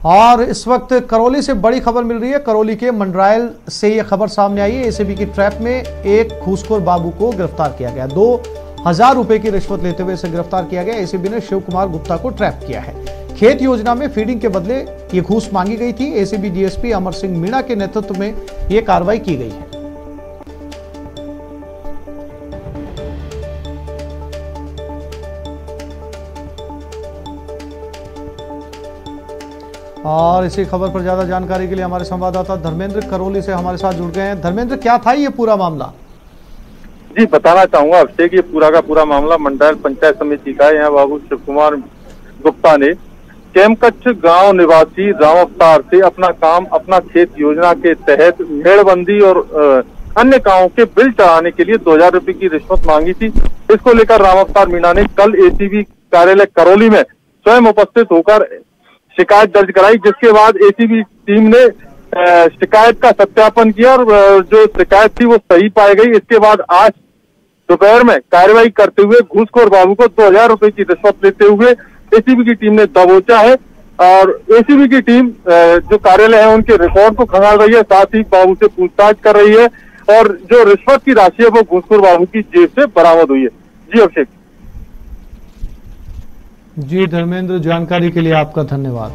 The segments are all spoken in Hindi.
और इस वक्त करौली से बड़ी खबर मिल रही है। करौली के मंडरायल से यह खबर सामने आई है। एसीबी की ट्रैप में एक घूसखोर बाबू को गिरफ्तार किया गया। 2000 रुपए की रिश्वत लेते हुए इसे गिरफ्तार किया गया। एसीबी ने शिव कुमार गुप्ता को ट्रैप किया है। खेत योजना में फीडिंग के बदले ये घूस मांगी गई थी। एसीबी डीएसपी अमर सिंह मीणा के नेतृत्व में यह कार्रवाई की गई है। और इसी खबर पर ज्यादा जानकारी के लिए हमारे संवाददाता धर्मेंद्र करौली से हमारे साथ जुड़ गए हैं। धर्मेंद्र, क्या था ये पूरा मामला? जी, बताना चाहूंगा अभिषेक, ये पूरा का पूरा मामला मंडरायल पंचायत समिति का है। यहाँ बाबू शिव कुमार गुप्ता ने केमकच्छ गांव निवासी राम अवतार से अपना खेत योजना के तहत मेड़बंदी और अन्य कामों के बिल चढ़ाने के लिए 2000 रुपए की रिश्वत मांगी थी। इसको लेकर राम अवतार मीणा ने कल एसीबी कार्यालय करौली में स्वयं उपस्थित होकर शिकायत दर्ज कराई, जिसके बाद एसीबी टीम ने शिकायत का सत्यापन किया और जो शिकायत थी वो सही पाई गई। इसके बाद आज दोपहर में कार्रवाई करते हुए घूसखोर बाबू को 2000 रुपए की रिश्वत लेते हुए एसीबी की टीम ने दबोचा है और एसीबी की टीम जो कार्यालय है उनके रिकॉर्ड को खंगाल रही है, साथ ही बाबू से पूछताछ कर रही है और जो रिश्वत की राशि है वो घूसखोर बाबू की जेब से बरामद हुई है। जी अभिषेक। जी धर्मेंद्र, जानकारी के लिए आपका धन्यवाद।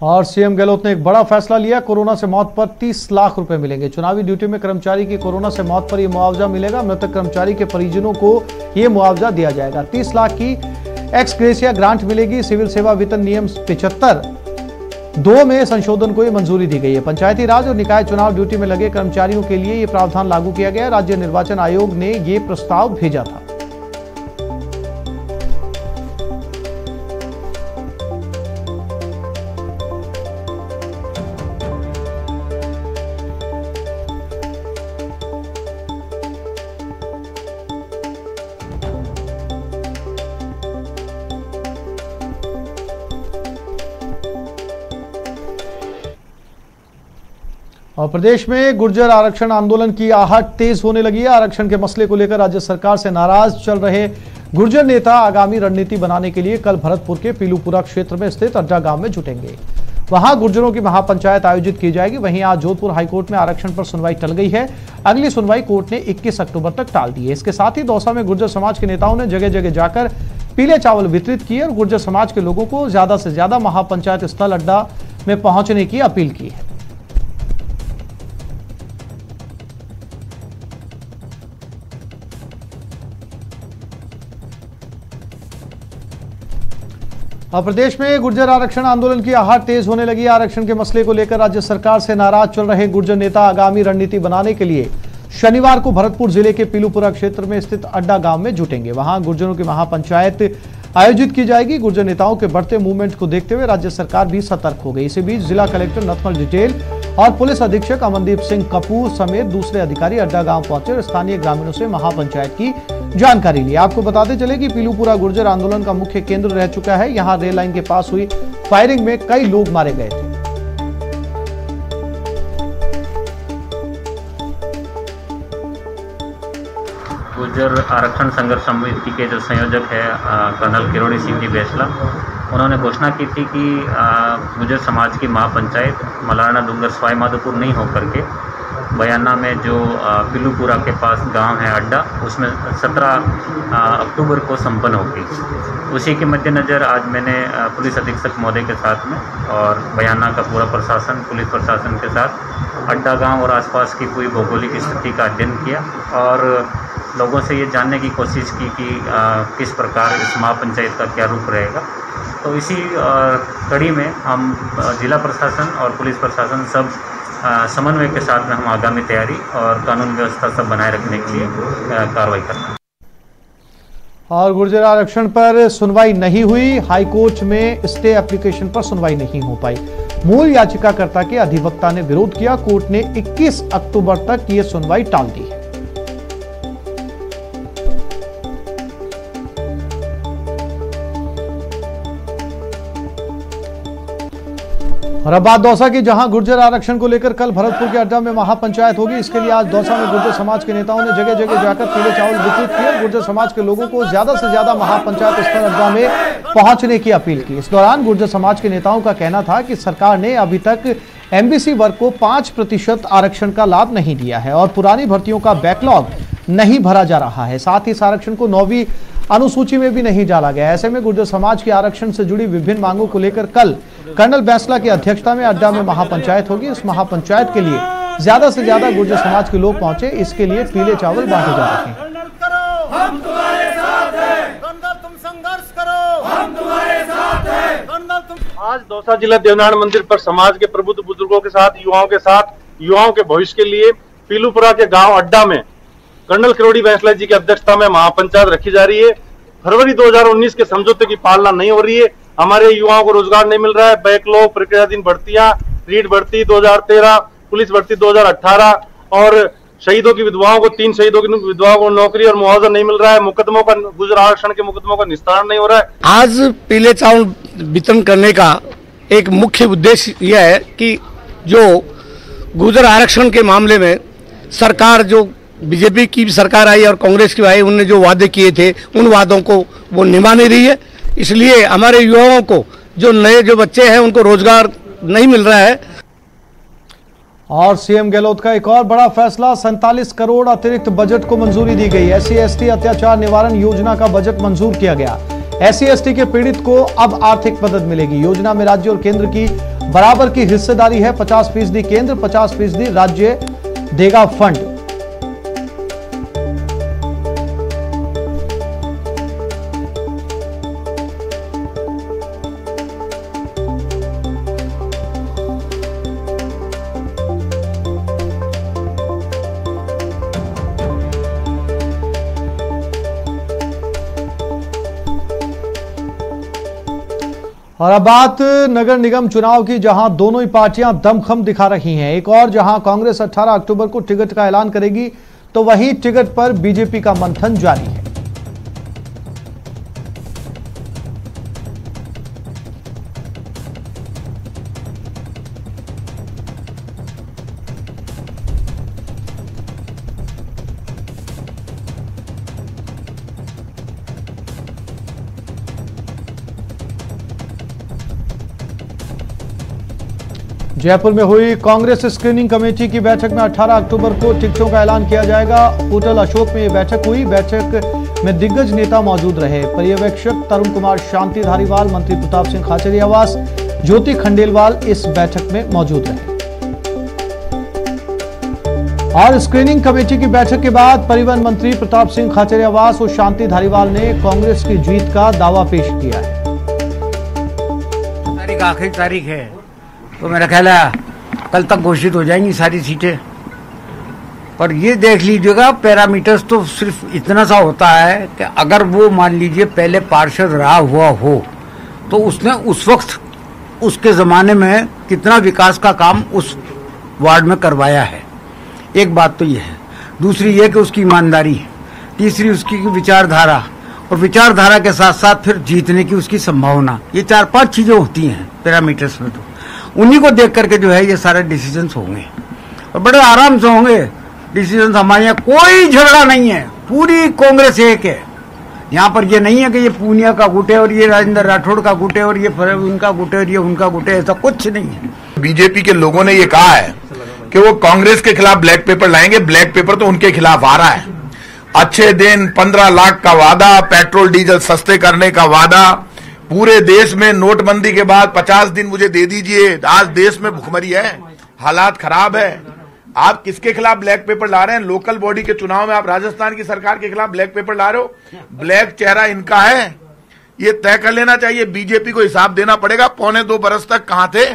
और सीएम गहलोत ने एक बड़ा फैसला लिया। कोरोना से मौत पर 30 लाख रुपए मिलेंगे। चुनावी ड्यूटी में कर्मचारी की कोरोना से मौत पर यह मुआवजा मिलेगा। मृतक कर्मचारी के परिजनों को यह मुआवजा दिया जाएगा। 30 लाख की एक्स ग्रेशिया ग्रांट मिलेगी। सिविल सेवा वेतन नियम 75(2) में संशोधन को यह मंजूरी दी गई है। पंचायती राज और निकाय चुनाव ड्यूटी में लगे कर्मचारियों के लिए यह प्रावधान लागू किया गया। राज्य निर्वाचन आयोग ने यह प्रस्ताव भेजा था। और प्रदेश में गुर्जर आरक्षण आंदोलन की आहट तेज होने लगी है। आरक्षण के मसले को लेकर राज्य सरकार से नाराज चल रहे गुर्जर नेता आगामी रणनीति बनाने के लिए कल भरतपुर के पीलूपुरा क्षेत्र में स्थित अड्डा गांव में जुटेंगे। वहां गुर्जरों की महापंचायत आयोजित की जाएगी। वहीं आज जोधपुर हाईकोर्ट में आरक्षण पर सुनवाई टल गई है। अगली सुनवाई कोर्ट ने 21 अक्टूबर तक टाल दी है। इसके साथ ही दौसा में गुर्जर समाज के नेताओं ने जगह जगह जाकर पीले चावल वितरित किए और गुर्जर समाज के लोगों को ज्यादा से ज्यादा महापंचायत स्थल अड्डा में पहुंचने की अपील की है। और प्रदेश में गुर्जर आरक्षण आंदोलन की आहट तेज होने लगी। आरक्षण के मसले को लेकर राज्य सरकार से नाराज चल रहे गुर्जर नेता आगामी रणनीति बनाने के लिए शनिवार को भरतपुर जिले के पीलूपुरा क्षेत्र में स्थित अड्डा गांव में जुटेंगे। वहां गुर्जरों की महापंचायत आयोजित की जाएगी। गुर्जर नेताओं के बढ़ते मूवमेंट को देखते हुए राज्य सरकार भी सतर्क हो गई। इसी बीच जिला कलेक्टर नथमल डिटेल और पुलिस अधीक्षक अमनदीप सिंह कपूर समेत दूसरे अधिकारी अड्डा गांव पहुंचे और स्थानीय ग्रामीणों से महापंचायत की जानकारी ली। आपको बताते चले कि पीलूपुरा गुर्जर आंदोलन का मुख्य केंद्र रह चुका है। यहां रेल लाइन के पास हुई फायरिंग में कई लोग मारे गए थे। गुर्जर आरक्षण संघर्ष समिति के जो संयोजक है कर्नल किरोड़ी सिंह जी बैसला, उन्होंने घोषणा की थी कि गुर्जर समाज की महापंचायत मलारना डूंगर सवाई माधोपुर नहीं होकर के बयाना में जो पीलूपुरा के पास गांव है अड्डा, उसमें 17 अक्टूबर को संपन्न होगी। उसी के मद्देनज़र आज मैंने पुलिस अधीक्षक महोदय के साथ में और बयाना का पूरा प्रशासन, पुलिस प्रशासन के साथ अड्डा गांव और आसपास की पूरी भौगोलिक स्थिति का अध्ययन किया और लोगों से ये जानने की कोशिश की कि किस प्रकार इस महापंचायत का क्या रूप रहेगा। तो इसी कड़ी में हम जिला प्रशासन और पुलिस प्रशासन सब समन्वय के साथ में हम आगामी तैयारी और कानून व्यवस्था सब बनाए रखने के लिए कार्रवाई करना है। और गुर्जर आरक्षण पर सुनवाई नहीं हुई। हाईकोर्ट में स्टे एप्लीकेशन पर सुनवाई नहीं हो पाई। मूल याचिकाकर्ता के अधिवक्ता ने विरोध किया। कोर्ट ने 21 अक्टूबर तक ये सुनवाई टाल दी है। और अब बात दौसा की, जहां गुर्जर आरक्षण को लेकर कल भरतपुर के अड्डा में महापंचायत होगी। इसके लिए आज दौसा में गुर्जर समाज के नेताओं ने जगह जगह जाकर पीले चावल वितरित किए। गुर्जर समाज के लोगों को ज्यादा से ज्यादा महापंचायत स्तर अड्डा में पहुंचने की अपील की। इस दौरान गुर्जर समाज के नेताओं का कहना था कि सरकार ने अभी तक एमबीसी वर्ग को 5% आरक्षण का लाभ नहीं दिया है और पुरानी भर्तियों का बैकलॉग नहीं भरा जा रहा है। साथ ही इस आरक्षण को 9वीं अनुसूची में भी नहीं डाला गया। ऐसे में गुर्जर समाज की आरक्षण से जुड़ी विभिन्न मांगों को लेकर कल कर्नल बैंसला की अध्यक्षता में अड्डा में महापंचायत होगी। इस महापंचायत के लिए ज्यादा से ज्यादा गुर्जर समाज के लोग पहुंचे। इसके लिए पीले चावल बांटे जा रहे हैं। हम तुम्हारे साथ हैं, तुम संघर्ष करो, हम तुम्हारे साथ हैं। आज दौसा जिला देवनारायण मंदिर पर समाज के प्रबुद्ध बुजुर्गों के साथ, युवाओं के भविष्य के लिए पीलूपुरा के गांव अड्डा में कर्नल किरोड़ी बैंसला जी की अध्यक्षता में महापंचायत रखी जा रही है। फरवरी 2019 के समझौते की पालना नहीं हो रही है। हमारे युवाओं को रोजगार नहीं मिल रहा है। बैकलॉग, प्रक्रियाधीन भर्तियां, रीट भर्ती 2013, पुलिस भर्ती 2018 और शहीदों की विधवाओं को 3 शहीदों की विधवाओं को नौकरी और मुआवजा नहीं मिल रहा है। मुकदमों का, गुर्जर आरक्षण के मुकदमों का निस्तारण नहीं हो रहा है। आज पीले चावल वितरण करने का एक मुख्य उद्देश्य यह है कि जो गुर्जर आरक्षण के मामले में सरकार, जो बीजेपी की भी सरकार आई और कांग्रेस की आई, उनने जो वादे किए थे उन वादों को वो निभा नहीं रही है। इसलिए हमारे युवाओं को, जो नए जो बच्चे हैं, उनको रोजगार नहीं मिल रहा है। और सीएम गहलोत का एक और बड़ा फैसला, 47 करोड़ अतिरिक्त बजट को मंजूरी दी गई। SC/ST अत्याचार निवारण योजना का बजट मंजूर किया गया। SC/ST के पीड़ित को अब आर्थिक मदद मिलेगी। योजना में राज्य और केंद्र की बराबर की हिस्सेदारी है। 50% केंद्र, 50% राज्य देगा फंड। और अब बात नगर निगम चुनाव की, जहां दोनों ही पार्टियां दमखम दिखा रही हैं। एक और जहां कांग्रेस 18 अक्टूबर को टिकट का ऐलान करेगी, तो वहीं टिकट पर बीजेपी का मंथन जारी है। जयपुर में हुई कांग्रेस स्क्रीनिंग कमेटी की बैठक में 18 अक्टूबर को टिकटों का ऐलान किया जाएगा। होटल अशोक में यह बैठक हुई। बैठक में दिग्गज नेता मौजूद रहे। पर्यवेक्षक तरुण कुमार शांति धारीवाल, मंत्री प्रताप सिंह खाचरियावास, ज्योति खंडेलवाल इस बैठक में मौजूद रहे। और स्क्रीनिंग कमेटी की बैठक के बाद परिवहन मंत्री प्रताप सिंह खाचरियावास और शांति धारीवाल ने कांग्रेस की जीत का दावा पेश किया है। आखिरी तारीख है, तो मेरा ख्याल है कल तक घोषित हो जाएंगी सारी सीटें। पर ये देख लीजिएगा, पैरामीटर्स तो सिर्फ इतना सा होता है कि अगर वो मान लीजिए पहले पार्षद रहा हुआ हो, तो उसने उस वक्त उसके जमाने में कितना विकास का काम उस वार्ड में करवाया है। एक बात तो ये है। दूसरी ये कि उसकी ईमानदारी है। तीसरी उसकी विचारधारा, और विचारधारा के साथ साथ फिर जीतने की उसकी संभावना। ये 4-5 चीजें होती हैं पैरामीटर्स में। तो उन्हीं को देख करके जो है ये सारे डिसीजंस होंगे और बड़े आराम से होंगे डिसीजंस। हमारे यहाँ कोई झगड़ा नहीं है, पूरी कांग्रेस एक है। यहाँ पर ये नहीं है कि ये पूनिया का गुट है और ये राजेंद्र राठौड़ का गुट है और ये उनका गुट है और ये उनका गुट है, ऐसा कुछ नहीं है। बीजेपी के लोगों ने ये कहा है कि वो कांग्रेस के खिलाफ ब्लैक पेपर लाएंगे। ब्लैक पेपर तो उनके खिलाफ आ रहा है। अच्छे दिन, 15 लाख का वादा, पेट्रोल डीजल सस्ते करने का वादा, पूरे देश में नोटबंदी के बाद 50 दिन मुझे दे दीजिए। आज देश में भुखमरी है, हालात खराब है। आप किसके खिलाफ ब्लैक पेपर ला रहे हैं? लोकल बॉडी के चुनाव में आप राजस्थान की सरकार के खिलाफ ब्लैक पेपर ला रहे हो। ब्लैक चेहरा इनका है, ये तय कर लेना चाहिए। बीजेपी को हिसाब देना पड़ेगा। 1.25 बरस तक कहां थे?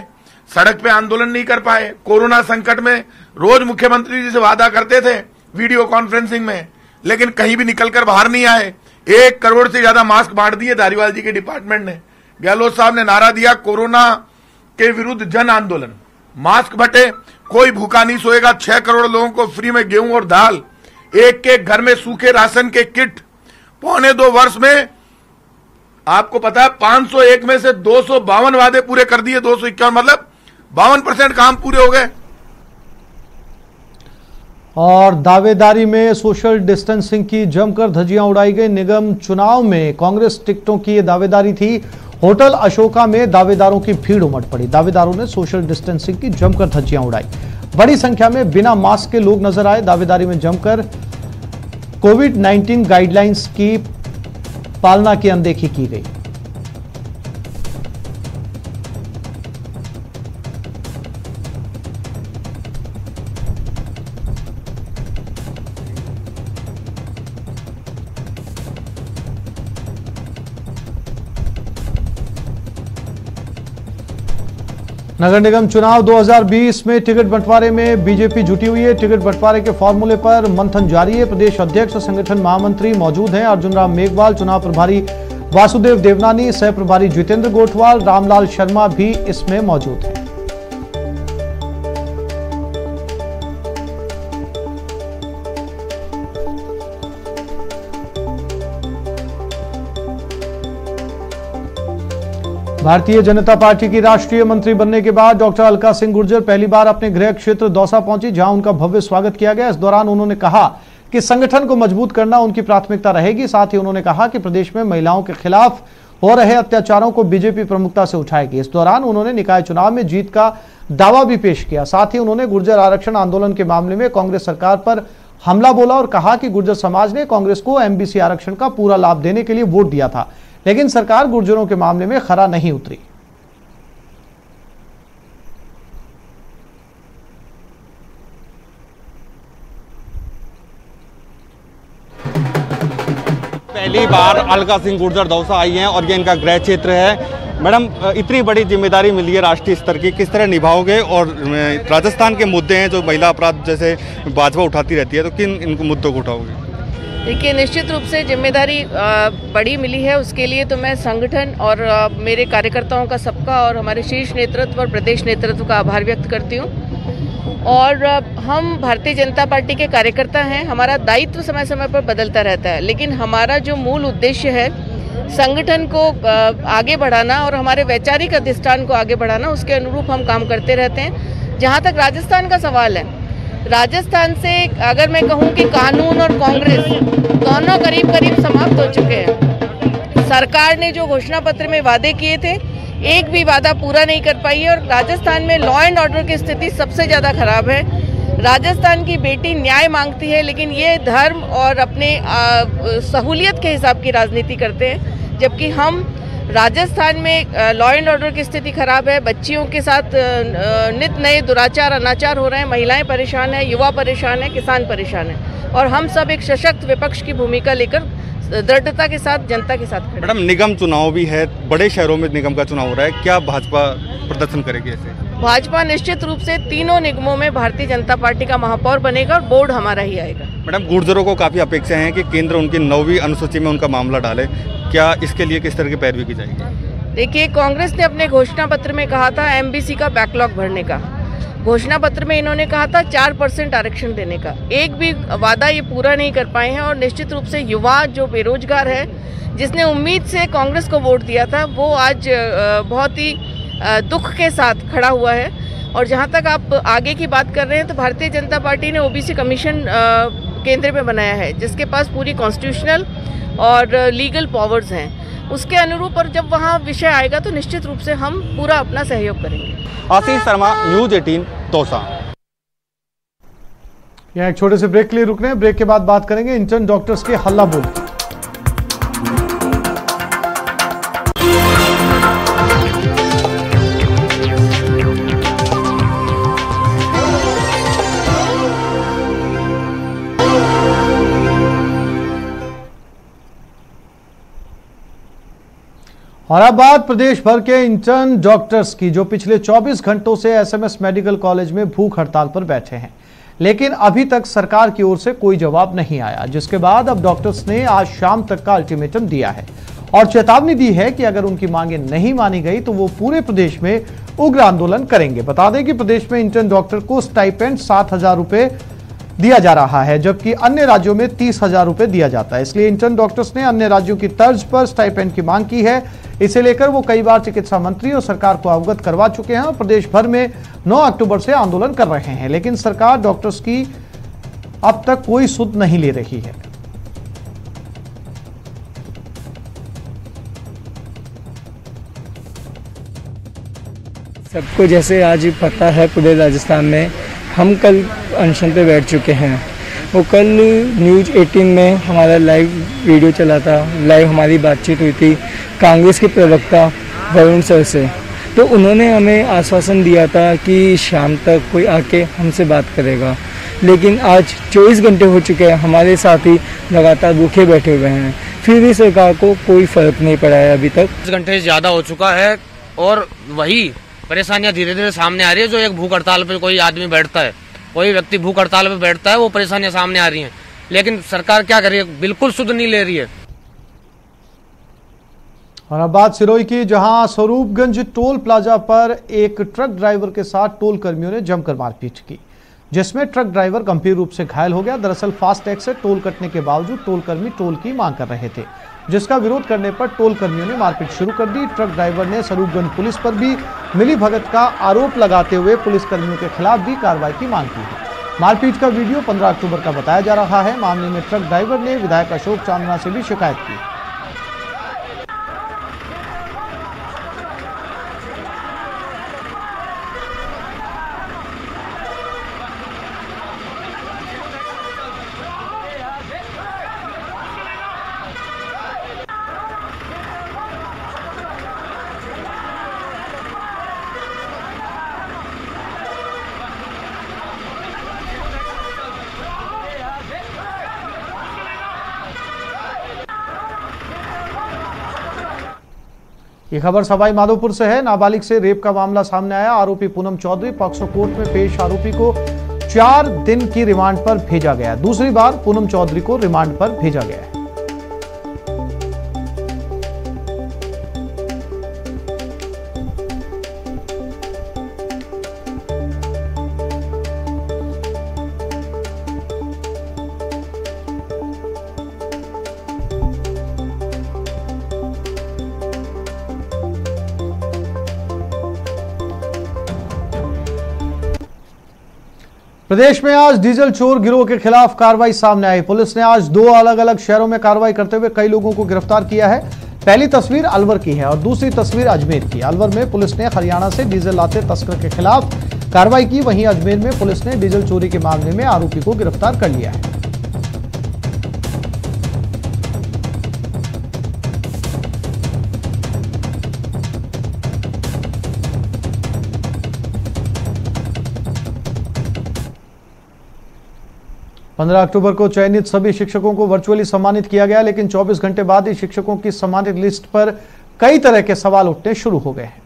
सड़क पे आंदोलन नहीं कर पाए। कोरोना संकट में रोज मुख्यमंत्री जी से वादा करते थे वीडियो कॉन्फ्रेंसिंग में, लेकिन कहीं भी निकलकर बाहर नहीं आए। 1 करोड़ से ज्यादा मास्क बांट दिए धारीवाल जी के डिपार्टमेंट ने। गहलोत साहब ने नारा दिया कोरोना के विरुद्ध जन आंदोलन। मास्क बटे, कोई भूखा नहीं सोएगा। 6 करोड़ लोगों को फ्री में गेहूं और दाल, एक घर में सूखे राशन के किट। 1.25 वर्ष में आपको पता है 501 में से 252 वादे पूरे कर दिए। 251 मतलब 52% काम पूरे हो गए। और दावेदारी में सोशल डिस्टेंसिंग की जमकर धज्जियां उड़ाई गई। निगम चुनाव में कांग्रेस टिकटों की ये दावेदारी थी। होटल अशोका में दावेदारों की भीड़ उमड़ पड़ी। दावेदारों ने सोशल डिस्टेंसिंग की जमकर धज्जियां उड़ाई। बड़ी संख्या में बिना मास्क के लोग नजर आए। दावेदारी में जमकर कोविड-19 गाइडलाइंस की पालना की अनदेखी की गई। नगर निगम चुनाव 2020 में टिकट बंटवारे में बीजेपी जुटी हुई है। टिकट बंटवारे के फॉर्मूले पर मंथन जारी है। प्रदेश अध्यक्ष संगठन महामंत्री मौजूद हैं। अर्जुन राम मेघवाल, चुनाव प्रभारी वासुदेव देवनानी, सह प्रभारी जितेंद्र गोठवाल, रामलाल शर्मा भी इसमें मौजूद हैं। भारतीय जनता पार्टी की राष्ट्रीय मंत्री बनने के बाद डॉक्टर अलका सिंह गुर्जर पहली बार अपने गृह क्षेत्र दौसा पहुंची, जहां उनका भव्य स्वागत किया गया। इस दौरान उन्होंने कहा कि संगठन को मजबूत करना उनकी प्राथमिकता रहेगी। साथ ही उन्होंने कहा कि प्रदेश में महिलाओं के खिलाफ हो रहे अत्याचारों को बीजेपी प्रमुखता से उठाएगी। इस दौरान उन्होंने निकाय चुनाव में जीत का दावा भी पेश किया। साथ ही उन्होंने गुर्जर आरक्षण आंदोलन के मामले में कांग्रेस सरकार पर हमला बोला और कहा कि गुर्जर समाज ने कांग्रेस को एमबीसी आरक्षण का पूरा लाभ देने के लिए वोट दिया था, लेकिन सरकार गुर्जरों के मामले में खरा नहीं उतरी। पहली बार अलका सिंह गुर्जर दौसा आई हैं और ये इनका गृह क्षेत्र है। मैडम, इतनी बड़ी जिम्मेदारी मिली है राष्ट्रीय स्तर की, किस तरह निभाओगे? और राजस्थान के मुद्दे हैं जो महिला अपराध जैसे भाजपा उठाती रहती है, तो किन इन मुद्दों को उठाओगे? देखिए, निश्चित रूप से जिम्मेदारी बड़ी मिली है। उसके लिए तो मैं संगठन और मेरे कार्यकर्ताओं का सबका और हमारे शीर्ष नेतृत्व और प्रदेश नेतृत्व का आभार व्यक्त करती हूँ। और हम भारतीय जनता पार्टी के कार्यकर्ता हैं। हमारा दायित्व समय समय पर बदलता रहता है, लेकिन हमारा जो मूल उद्देश्य है संगठन को आगे बढ़ाना और हमारे वैचारिक अधिष्ठान को आगे बढ़ाना, उसके अनुरूप हम काम करते रहते हैं। जहाँ तक राजस्थान का सवाल है, राजस्थान से अगर मैं कहूं कि कानून और कांग्रेस दोनों करीब करीब समाप्त हो चुके हैं। सरकार ने जो घोषणा पत्र में वादे किए थे, एक भी वादा पूरा नहीं कर पाई है और राजस्थान में लॉ एंड ऑर्डर की स्थिति सबसे ज़्यादा खराब है। राजस्थान की बेटी न्याय मांगती है, लेकिन ये धर्म और अपने सहूलियत के हिसाब की राजनीति करते हैं, जबकि हम राजस्थान में लॉ एंड ऑर्डर की स्थिति खराब है। बच्चियों के साथ नित नए दुराचार अनाचार हो रहे हैं। महिलाएं परेशान हैं, युवा परेशान है, किसान परेशान है और हम सब एक सशक्त विपक्ष की भूमिका लेकर दृढ़ता के साथ जनता के साथ खड़े। मैडम, निगम चुनाव भी है, बड़े शहरों में निगम का चुनाव हो रहा है, क्या भाजपा प्रदर्शन करेगी ऐसे? भाजपा निश्चित रूप से तीनों निगमों में भारतीय जनता पार्टी का महापौर बनेगा और बोर्ड हमारा ही आएगा। मैडम, गुर्जरों को काफ़ी अपेक्षा है कि केंद्र उनकी 9वीं अनुसूची में उनका मामला डाले, क्या इसके लिए किस तरह की पैरवी की जाएगी? देखिए, कांग्रेस ने अपने घोषणा पत्र में कहा था एमबीसी का बैकलॉग भरने का। घोषणा पत्र में इन्होंने कहा था 4% आरक्षण देने का। एक भी वादा ये पूरा नहीं कर पाए हैं और निश्चित रूप से युवा जो बेरोजगार है, जिसने उम्मीद से कांग्रेस को वोट दिया था, वो आज बहुत ही दुख के साथ खड़ा हुआ है। और जहाँ तक आप आगे की बात कर रहे हैं, तो भारतीय जनता पार्टी ने ओबीसी कमीशन केंद्र में बनाया है, जिसके पास पूरी कॉन्स्टिट्यूशनल और लीगल पावर्स हैं। उसके अनुरूप और जब वहाँ विषय आएगा तो निश्चित रूप से हम पूरा अपना सहयोग करेंगे। आशीष शर्मा, न्यूज 18 दौसा। यहाँ एक छोटे से ब्रेक के लिए रुक रहे हैं। ब्रेक के बाद बात करेंगे इंटर्न डॉक्टर्स के हल्ला बोल। और अब बात प्रदेश भर के इंटर्न डॉक्टर्स की, जो पिछले 24 घंटों से एसएमएस मेडिकल कॉलेज में भूख हड़ताल पर बैठे हैं, लेकिन अभी तक सरकार की ओर से कोई जवाब नहीं आया, जिसके बाद अब डॉक्टर्स ने आज शाम तक का अल्टीमेटम दिया है और चेतावनी दी है कि अगर उनकी मांगें नहीं मानी गई तो वो पूरे प्रदेश में उग्र आंदोलन करेंगे। बता दें कि प्रदेश में इंटर्न डॉक्टर को स्टाइपेंड 7,000 रुपए दिया जा रहा है, जबकि अन्य राज्यों में 30,000 रुपए दिया जाता है। इसलिए इंटर्न डॉक्टर्स ने अन्य राज्यों की तर्ज पर स्टाइपेंड की मांग की है। इसे लेकर वो कई बार चिकित्सा मंत्री और सरकार को अवगत करवा चुके हैं और प्रदेश भर में 9 अक्टूबर से आंदोलन कर रहे हैं, लेकिन सरकार डॉक्टर्स की अब तक कोई सुध नहीं ले रही है। सबको जैसे आज पता है पूरे राजस्थान में हम कल अनशन पे बैठ चुके हैं। वो कल न्यूज़ 18 में हमारा लाइव वीडियो चला था, लाइव हमारी बातचीत हुई थी कांग्रेस के प्रवक्ता वरुण सर से। तो उन्होंने हमें आश्वासन दिया था कि शाम तक कोई आके हमसे बात करेगा, लेकिन आज 24 घंटे हो चुके हैं, हमारे साथी लगातार भूखे बैठे हुए हैं, फिर भी सरकार को कोई फर्क नहीं पड़ा है अभी तक। 10 घंटे से ज़्यादा हो चुका है और वही परेशानियां धीरे धीरे सामने आ रही है। जो एक भूख हड़ताल पे कोई आदमी बैठता है, कोई व्यक्ति भूख हड़ताल पे बैठता है, वो परेशानियां सामने आ रही हैं, लेकिन सरकार क्या कर रही है, बिल्कुल सुध नहीं ले रही है। और अब बात सिरोही की, जहां स्वरूपगंज टोल प्लाजा पर एक ट्रक ड्राइवर के साथ टोल कर्मियों ने जमकर मारपीट की, जिसमें ट्रक ड्राइवर गंभीर रूप से घायल हो गया। दरअसल फास्टैग से टोल कटने के बावजूद टोल कर्मी टोल की मांग कर रहे थे, जिसका विरोध करने पर टोल कर्मियों ने मारपीट शुरू कर दी। ट्रक ड्राइवर ने स्वरूपगंज पुलिस पर भी मिलीभगत का आरोप लगाते हुए पुलिस कर्मियों के खिलाफ भी कार्रवाई की मांग की है। मारपीट का वीडियो 15 अक्टूबर का बताया जा रहा है। मामले में ट्रक ड्राइवर ने विधायक अशोक चांदना से भी शिकायत की। ये खबर सवाई माधोपुर से है। नाबालिग से रेप का मामला सामने आया। आरोपी पूनम चौधरी पॉक्सो कोर्ट में पेश। आरोपी को 4 दिन की रिमांड पर भेजा गया। दूसरी बार पूनम चौधरी को रिमांड पर भेजा गया है। प्रदेश में आज डीजल चोर गिरोह के खिलाफ कार्रवाई सामने आई। पुलिस ने आज 2 अलग अलग शहरों में कार्रवाई करते हुए कई लोगों को गिरफ्तार किया है। पहली तस्वीर अलवर की है और दूसरी तस्वीर अजमेर की। अलवर में पुलिस ने हरियाणा से डीजल लाते तस्कर के खिलाफ कार्रवाई की, वहीं अजमेर में पुलिस ने डीजल चोरी के मामले में आरोपी को गिरफ्तार कर लिया है। 15 अक्टूबर को चयनित सभी शिक्षकों को वर्चुअली सम्मानित किया गया, लेकिन 24 घंटे बाद ही शिक्षकों की सम्मानित लिस्ट पर कई तरह के सवाल उठने शुरू हो गए हैं।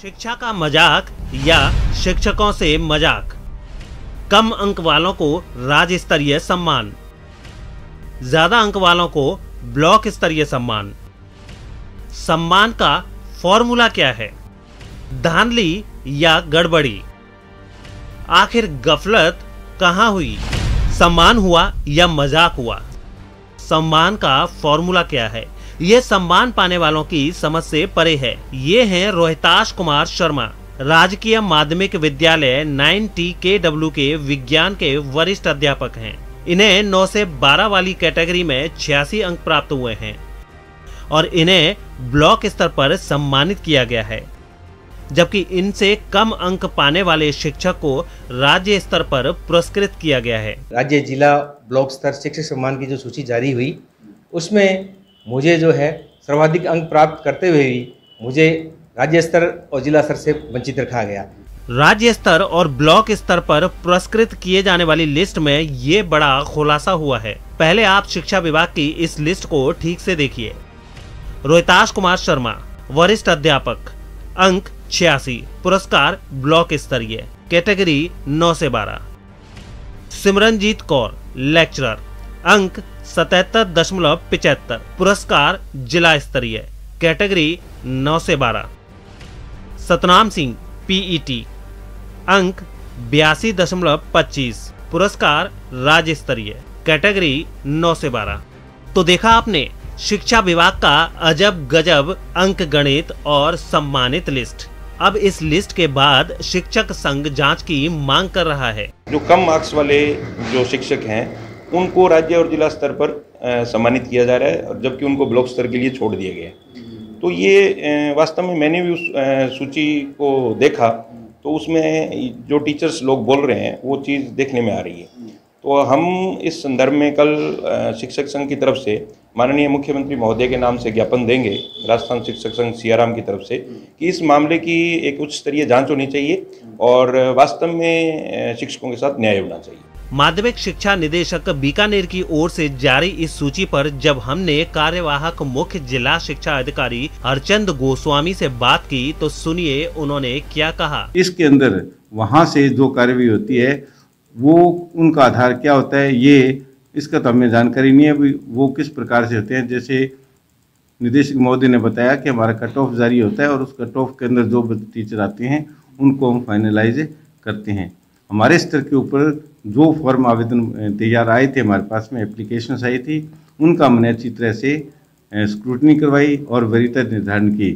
शिक्षा का मजाक या शिक्षकों से मजाक, कम अंक वालों को राज्य स्तरीय सम्मान, ज्यादा अंक वालों को ब्लॉक स्तरीय सम्मान। सम्मान का फॉर्मूला क्या है? धांधली या गड़बड़ी? आखिर गफलत कहां हुई? सम्मान हुआ या मजाक हुआ? सम्मान का फॉर्मूला क्या है? ये सम्मान पाने वालों की समझ से परे है। ये हैं रोहिताश कुमार शर्मा, राजकीय माध्यमिक विद्यालय 9TKW के विज्ञान के वरिष्ठ अध्यापक हैं। इन्हें 9 से 12 वाली कैटेगरी में 86 अंक प्राप्त हुए हैं और इन्हें ब्लॉक स्तर पर सम्मानित किया गया है, जबकि इनसे कम अंक पाने वाले शिक्षक को राज्य स्तर पर पुरस्कृत किया गया है। राज्य, जिला, ब्लॉक स्तर शिक्षक सम्मान की जो सूची जारी हुई, उसमें मुझे जो है सर्वाधिक अंक प्राप्त करते हुए भी मुझे राज्य स्तर और जिला स्तर से वंचित रखा गया। राज्य स्तर और ब्लॉक स्तर पर पुरस्कृत किए जाने वाली लिस्ट में ये बड़ा खुलासा हुआ है। पहले आप शिक्षा विभाग की इस लिस्ट को ठीक से देखिए। रोहिताश कुमार शर्मा, वरिष्ठ अध्यापक, अंक 86, पुरस्कार ब्लॉक स्तरीय, कैटेगरी 9 से 12। सिमरनजीत कौर, लेक्चरर, अंक 77.75, पुरस्कार जिला स्तरीय, कैटेगरी 9 से 12। सतनाम सिंह, PET, अंक 82.25। पुरस्कार राज्य स्तरीय, कैटेगरी 9 से 12। तो देखा आपने शिक्षा विभाग का अजब गजब अंक गणित और सम्मानित लिस्ट। अब इस लिस्ट के बाद शिक्षक संघ जांच की मांग कर रहा है। जो कम मार्क्स वाले जो शिक्षक हैं उनको राज्य और जिला स्तर पर सम्मानित किया जा रहा है, और जबकि उनको ब्लॉक स्तर के लिए छोड़ दिया गया है। तो ये वास्तव में मैंने भी उस सूची को देखा तो उसमें जो टीचर्स लोग बोल रहे हैं वो चीज़ देखने में आ रही है। तो हम इस संदर्भ में कल शिक्षक संघ की तरफ से माननीय मुख्यमंत्री महोदय के नाम से ज्ञापन देंगे राजस्थान शिक्षक संघ सियाराम की तरफ से कि इस मामले की एक उच्च स्तरीय जांच होनी चाहिए और वास्तव में शिक्षकों के साथ न्याय होना चाहिए। माध्यमिक शिक्षा निदेशक बीकानेर की ओर से जारी इस सूची पर जब हमने कार्यवाहक मुख्य जिला शिक्षा अधिकारी हरचंद गोस्वामी से बात की तो सुनिए उन्होंने क्या कहा। इसके अंदर वहाँ से जो कार्यवाही होती है वो उनका आधार क्या होता है, ये इसका तो हमें जानकारी नहीं है वो किस प्रकार से होते हैं। जैसे निदेशक महोदय ने बताया कि हमारा कट ऑफ जारी होता है और उस कट ऑफ के अंदर जो टीचर आते हैं उनको हम फाइनलाइज करते हैं। हमारे स्तर के ऊपर जो फॉर्म आवेदन तैयार आए थे, हमारे पास में एप्लीकेशंस आई थी, उनका हमने अच्छी तरह से स्क्रूटनी करवाई और वरीयता निर्धारण की।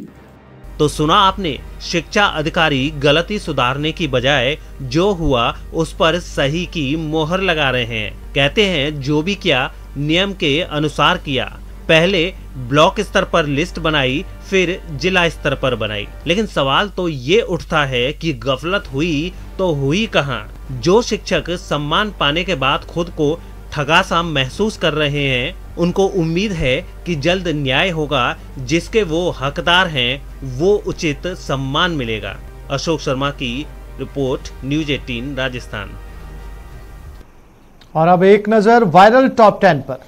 तो सुना आपने, शिक्षा अधिकारी गलती सुधारने की बजाय जो हुआ उस पर सही की मोहर लगा रहे हैं। कहते हैं जो भी किया नियम के अनुसार किया। पहले ब्लॉक स्तर पर लिस्ट बनाई, फिर जिला स्तर पर बनाई। लेकिन सवाल तो ये उठता है कि गफलत हुई तो हुई कहाँ? जो शिक्षक सम्मान पाने के बाद खुद को ठगा सा महसूस कर रहे हैं, उनको उम्मीद है कि जल्द न्याय होगा, जिसके वो हकदार हैं वो उचित सम्मान मिलेगा। अशोक शर्मा की रिपोर्ट, न्यूज 18 राजस्थान। और अब एक नजर वायरल टॉप 10 पर।